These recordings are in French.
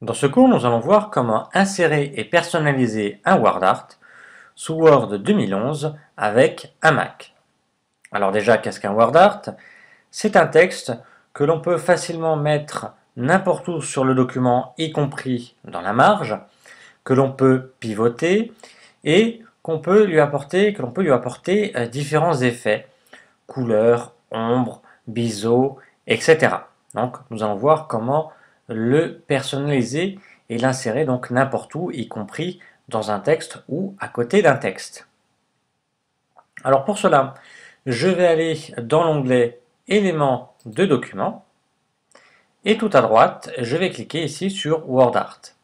Dans ce cours, nous allons voir comment insérer et personnaliser un WordArt sous Word 2011 avec un Mac. Alors déjà, qu'est-ce qu'un WordArt? C'est un texte que l'on peut facilement mettre n'importe où sur le document, y compris dans la marge, que l'on peut pivoter et que l'on peut lui apporter différents effets, couleurs, ombres, biseaux, etc. Donc nous allons voir comment le personnaliser et l'insérer donc n'importe où, y compris dans un texte ou à côté d'un texte. Alors pour cela, je vais aller dans l'onglet éléments de document et tout à droite, je vais cliquer ici sur WordArt.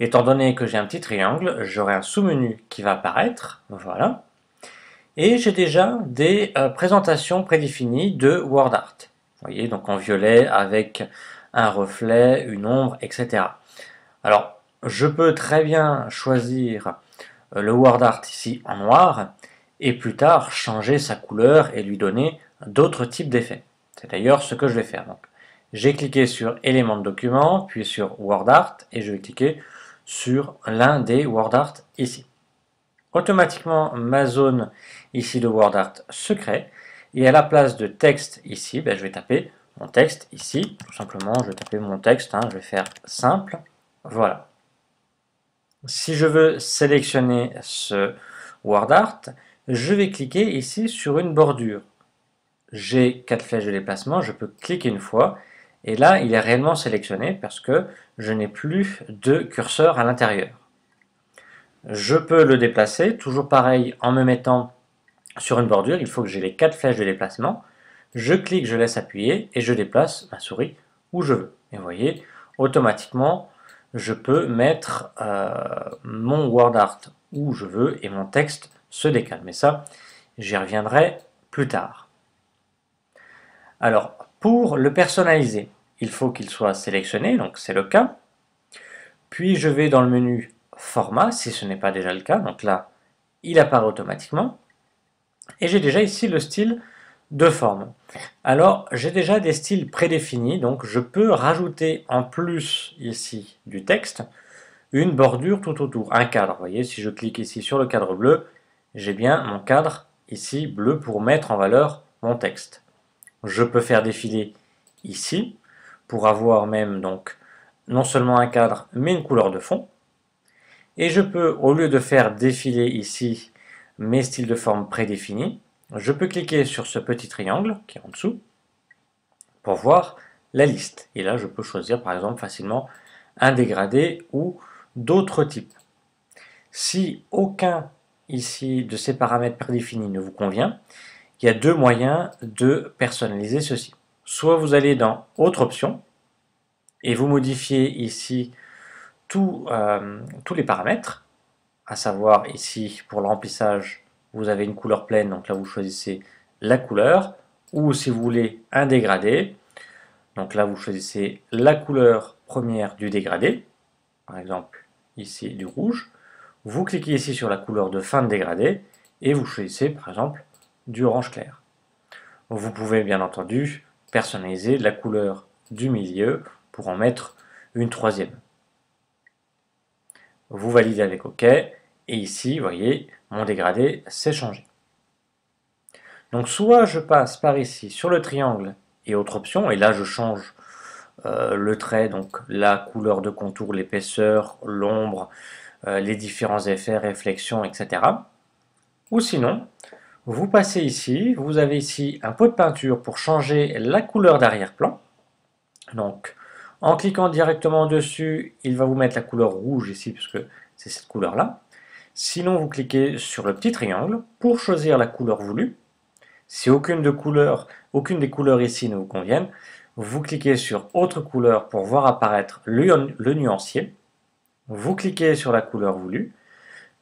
Étant donné que j'ai un petit triangle, j'aurai un sous-menu qui va apparaître, voilà. Et j'ai déjà des présentations prédéfinies de WordArt. Vous voyez, donc en violet avec un reflet, une ombre, etc. Alors, je peux très bien choisir le WordArt ici en noir et plus tard changer sa couleur et lui donner d'autres types d'effets. C'est d'ailleurs ce que je vais faire. Donc, j'ai cliqué sur éléments de document, puis sur WordArt et je vais cliquer sur l'un des WordArt ici. Automatiquement, ma zone ici de WordArt se crée et à la place de texte ici, je vais taper mon texte ici, tout simplement, je vais taper mon texte, je vais faire simple, voilà. Si je veux sélectionner ce WordArt, je vais cliquer ici sur une bordure. J'ai 4 flèches de déplacement, je peux cliquer une fois, et là il est réellement sélectionné parce que je n'ai plus de curseur à l'intérieur. Je peux le déplacer, toujours pareil, en me mettant sur une bordure, il faut que j'ai les 4 flèches de déplacement. Je clique, je laisse appuyer et je déplace ma souris où je veux. Et vous voyez, automatiquement, je peux mettre mon WordArt où je veux et mon texte se décale. Mais ça, j'y reviendrai plus tard. Alors, pour le personnaliser, il faut qu'il soit sélectionné, donc c'est le cas. Puis je vais dans le menu Format, si ce n'est pas déjà le cas. Donc là, il apparaît automatiquement. Et j'ai déjà ici le style de forme. Alors, j'ai déjà des styles prédéfinis, donc je peux rajouter en plus ici du texte une bordure tout autour, un cadre. Vous voyez, si je clique ici sur le cadre bleu, j'ai bien mon cadre ici bleu pour mettre en valeur mon texte. Je peux faire défiler ici pour avoir même donc non seulement un cadre mais une couleur de fond. Et je peux, au lieu de faire défiler ici mes styles de forme prédéfinis, je peux cliquer sur ce petit triangle qui est en dessous pour voir la liste. Et là, je peux choisir par exemple facilement un dégradé ou d'autres types. Si aucun ici de ces paramètres prédéfinis ne vous convient, il y a deux moyens de personnaliser ceci. Soit vous allez dans Autre option et vous modifiez ici tous les paramètres, à savoir ici pour le remplissage, vous avez une couleur pleine, donc là vous choisissez la couleur, ou si vous voulez un dégradé, donc là vous choisissez la couleur première du dégradé, par exemple ici du rouge, vous cliquez ici sur la couleur de fin de dégradé, et vous choisissez par exemple du orange clair. Vous pouvez bien entendu personnaliser la couleur du milieu pour en mettre une troisième. Vous validez avec OK, et ici, vous voyez, mon dégradé s'est changé. Donc soit je passe par ici sur le triangle et autre option, et là je change le trait, donc la couleur de contour, l'épaisseur, l'ombre, les différents effets, réflexions, etc. Ou sinon, vous passez ici, vous avez ici un pot de peinture pour changer la couleur d'arrière-plan. Donc, en cliquant directement dessus, il va vous mettre la couleur rouge ici, puisque c'est cette couleur-là. Sinon, vous cliquez sur le petit triangle pour choisir la couleur voulue. Si aucune des couleurs ici ne vous conviennent, vous cliquez sur Autre couleur pour voir apparaître le nuancier. Vous cliquez sur la couleur voulue.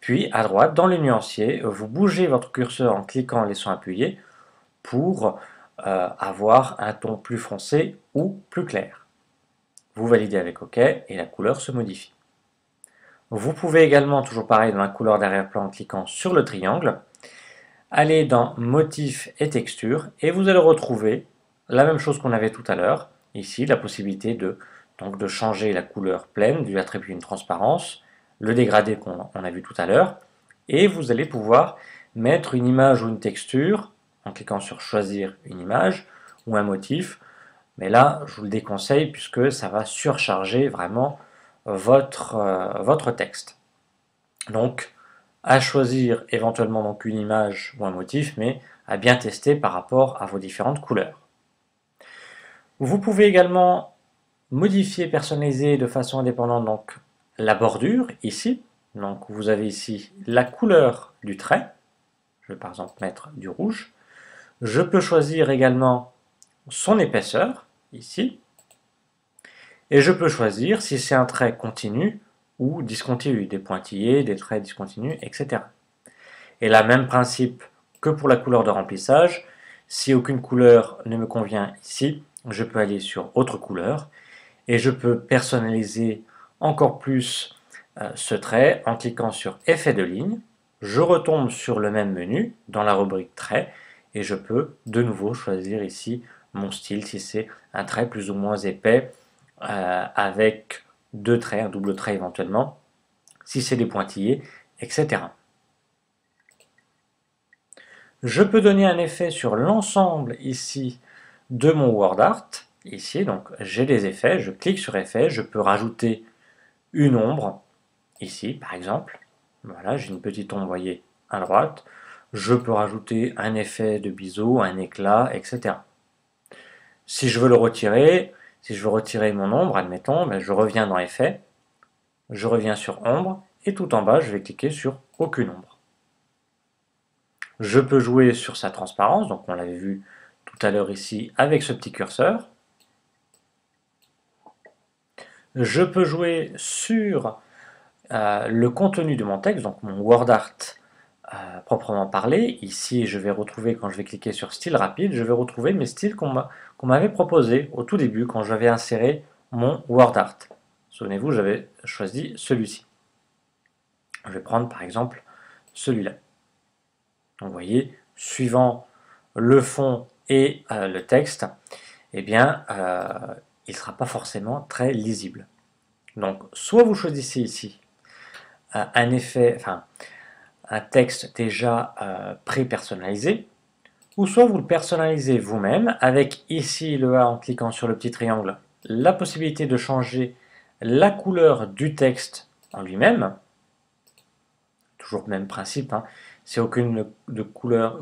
Puis, à droite, dans le nuancier, vous bougez votre curseur en cliquant et laissant appuyer pour avoir un ton plus foncé ou plus clair. Vous validez avec OK et la couleur se modifie. Vous pouvez également, toujours pareil, dans la couleur d'arrière-plan en cliquant sur le triangle, aller dans Motifs et Textures et vous allez retrouver la même chose qu'on avait tout à l'heure, ici, la possibilité de donc de changer la couleur pleine, de lui attribuer une transparence, le dégradé qu'on a vu tout à l'heure, et vous allez pouvoir mettre une image ou une texture en cliquant sur choisir une image ou un motif, mais là je vous le déconseille puisque ça va surcharger vraiment votre texte. Donc à choisir éventuellement donc une image ou un motif, mais à bien tester par rapport à vos différentes couleurs. Vous pouvez également modifier, personnaliser de façon indépendante donc la bordure ici. Donc vous avez ici la couleur du trait. Je vais par exemple mettre du rouge. Je peux choisir également son épaisseur ici. Et je peux choisir si c'est un trait continu ou discontinu, des pointillés, des traits discontinus, etc. Et là, même principe que pour la couleur de remplissage. Si aucune couleur ne me convient ici, je peux aller sur autre couleur et je peux personnaliser encore plus ce trait en cliquant sur effet de ligne. Je retombe sur le même menu dans la rubrique trait et je peux de nouveau choisir ici mon style si c'est un trait plus ou moins épais avec deux traits, un double trait éventuellement, si c'est des pointillés, etc. Je peux donner un effet sur l'ensemble ici de mon WordArt. Ici, donc j'ai des effets, je clique sur effet, je peux rajouter une ombre, ici par exemple. Voilà, j'ai une petite ombre, vous voyez, à droite. Je peux rajouter un effet de biseau, un éclat, etc. Si je veux le retirer, si je veux retirer mon ombre, admettons, ben je reviens dans effet, je reviens sur ombre, et tout en bas, je vais cliquer sur aucune ombre. Je peux jouer sur sa transparence, donc on l'avait vu tout à l'heure ici avec ce petit curseur. Je peux jouer sur le contenu de mon texte, donc mon WordArt proprement parlé. Ici, je vais retrouver, quand je vais cliquer sur style rapide, je vais retrouver mes styles qu'on m'avait proposés au tout début quand j'avais inséré mon WordArt. Souvenez-vous, j'avais choisi celui-ci. Je vais prendre par exemple celui-là. Donc vous voyez, suivant le fond et le texte, eh bien, il ne sera pas forcément très lisible. Donc, soit vous choisissez ici un effet, enfin, un texte déjà pré-personnalisé, ou soit vous le personnalisez vous-même avec ici le A en cliquant sur le petit triangle, la possibilité de changer la couleur du texte en lui-même. Toujours le même principe, hein. Si aucune des couleurs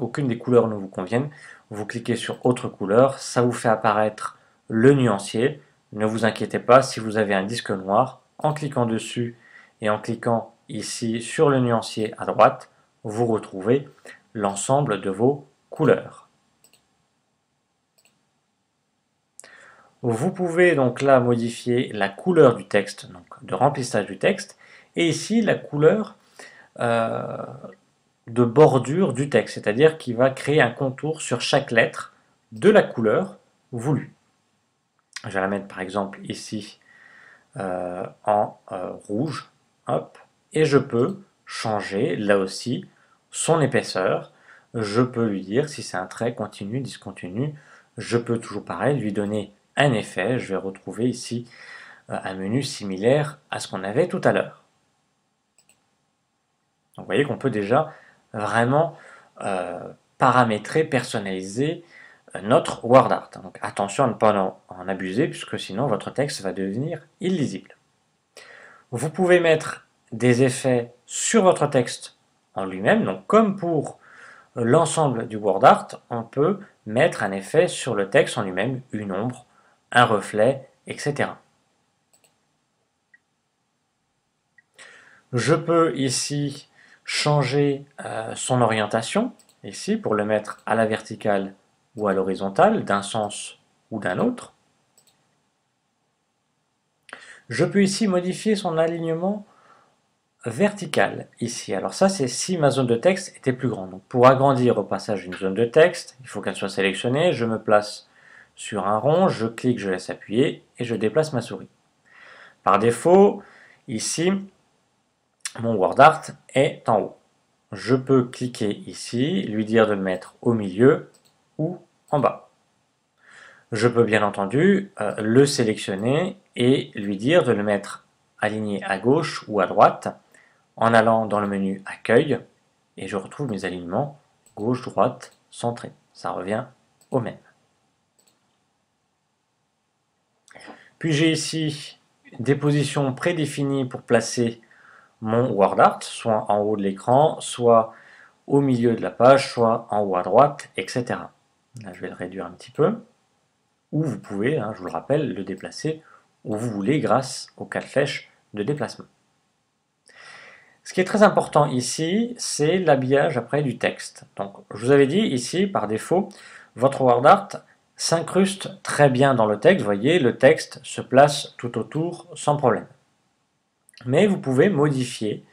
ne vous conviennent, vous cliquez sur autre couleur, ça vous fait apparaître le nuancier. Ne vous inquiétez pas, si vous avez un disque noir, en cliquant dessus et en cliquant ici sur le nuancier à droite, vous retrouvez l'ensemble de vos couleurs. Vous pouvez donc là modifier la couleur du texte, donc de remplissage du texte, et ici la couleur de bordure du texte, c'est-à-dire qu'il va créer un contour sur chaque lettre de la couleur voulue. Je vais la mettre par exemple ici en rouge, hop, et je peux changer là aussi son épaisseur. Je peux lui dire si c'est un trait continu, discontinu. Je peux toujours pareil lui donner un effet. Je vais retrouver ici un menu similaire à ce qu'on avait tout à l'heure. Donc vous voyez qu'on peut déjà vraiment paramétrer, personnaliser notre WordArt. Donc attention à ne pas en abuser puisque sinon votre texte va devenir illisible. Vous pouvez mettre des effets sur votre texte en lui-même. Donc comme pour l'ensemble du WordArt, on peut mettre un effet sur le texte en lui-même, une ombre, un reflet, etc. Je peux ici changer son orientation, ici, pour le mettre à la verticale ou à l'horizontale, d'un sens ou d'un autre. Je peux ici modifier son alignement vertical, ici. Alors ça, c'est si ma zone de texte était plus grande. Donc pour agrandir au passage une zone de texte, il faut qu'elle soit sélectionnée. Je me place sur un rond, je clique, je laisse appuyer et je déplace ma souris. Par défaut, ici, mon WordArt est en haut. Je peux cliquer ici, lui dire de le mettre au milieu ou en bas. Je peux bien entendu le sélectionner et lui dire de le mettre aligné à gauche ou à droite en allant dans le menu Accueil et je retrouve mes alignements gauche, droite, centré. Ça revient au même. Puis j'ai ici des positions prédéfinies pour placer mon WordArt, soit en haut de l'écran, soit au milieu de la page, soit en haut à droite, etc. Là, je vais le réduire un petit peu. Ou vous pouvez, je vous le rappelle, le déplacer où vous voulez grâce aux 4 flèches de déplacement. Ce qui est très important ici, c'est l'habillage après du texte. Donc, je vous avais dit ici, par défaut, votre WordArt s'incruste très bien dans le texte. Vous voyez, le texte se place tout autour sans problème. Mais vous pouvez modifier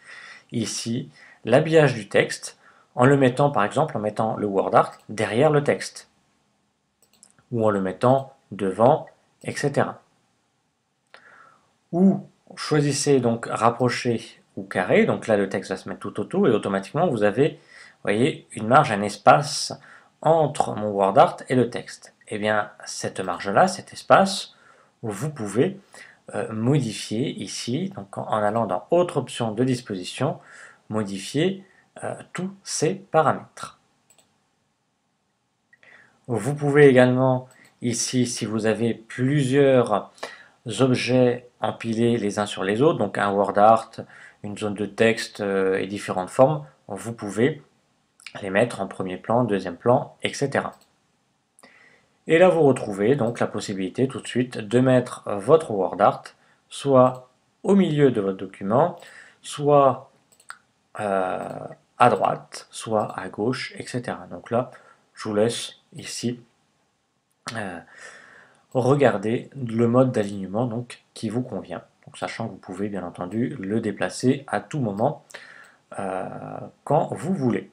ici l'habillage du texte en le mettant, par exemple, en mettant le WordArt derrière le texte ou en le mettant devant, etc. Ou choisissez donc rapprocher ou carré, donc là le texte va se mettre tout autour et automatiquement vous avez, vous voyez, une marge, un espace entre mon WordArt et le texte. Et bien cette marge-là, cet espace, vous pouvez modifier ici, donc en allant dans Autre option de disposition, modifier tous ces paramètres. Vous pouvez également ici, si vous avez plusieurs objets empilés les uns sur les autres, donc un WordArt, une zone de texte et différentes formes, vous pouvez les mettre en premier plan, deuxième plan, etc. Et là, vous retrouvez donc la possibilité tout de suite de mettre votre WordArt soit au milieu de votre document, soit à droite, soit à gauche, etc. Donc là, je vous laisse ici regarder le mode d'alignement donc, qui vous convient. Donc, sachant que vous pouvez bien entendu le déplacer à tout moment quand vous voulez.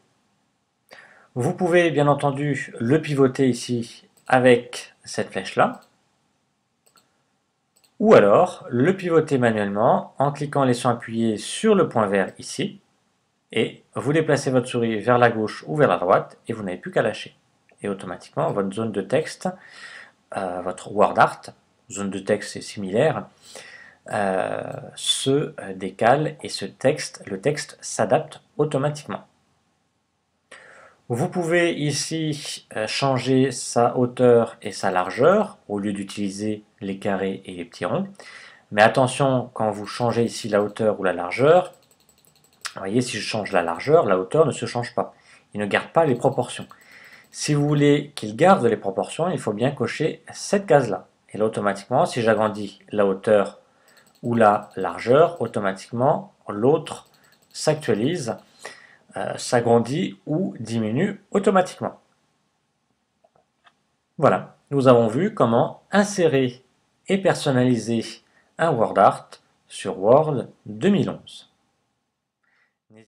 Vous pouvez bien entendu le pivoter ici avec cette flèche-là, ou alors le pivoter manuellement en cliquant en laissant appuyer sur le point vert ici, et vous déplacez votre souris vers la gauche ou vers la droite, et vous n'avez plus qu'à lâcher. Et automatiquement, votre zone de texte, votre WordArt, zone de texte est similaire, se décale et le texte s'adapte automatiquement. Vous pouvez ici changer sa hauteur et sa largeur au lieu d'utiliser les carrés et les petits ronds. Mais attention, quand vous changez ici la hauteur ou la largeur, vous voyez, si je change la largeur, la hauteur ne se change pas. Il ne garde pas les proportions. Si vous voulez qu'il garde les proportions, il faut bien cocher cette case-là. Et là, automatiquement, si j'agrandis la hauteur ou la largeur, automatiquement, l'autre s'actualise, s'agrandit ou diminue automatiquement. Voilà, nous avons vu comment insérer et personnaliser un WordArt sur Word 2011.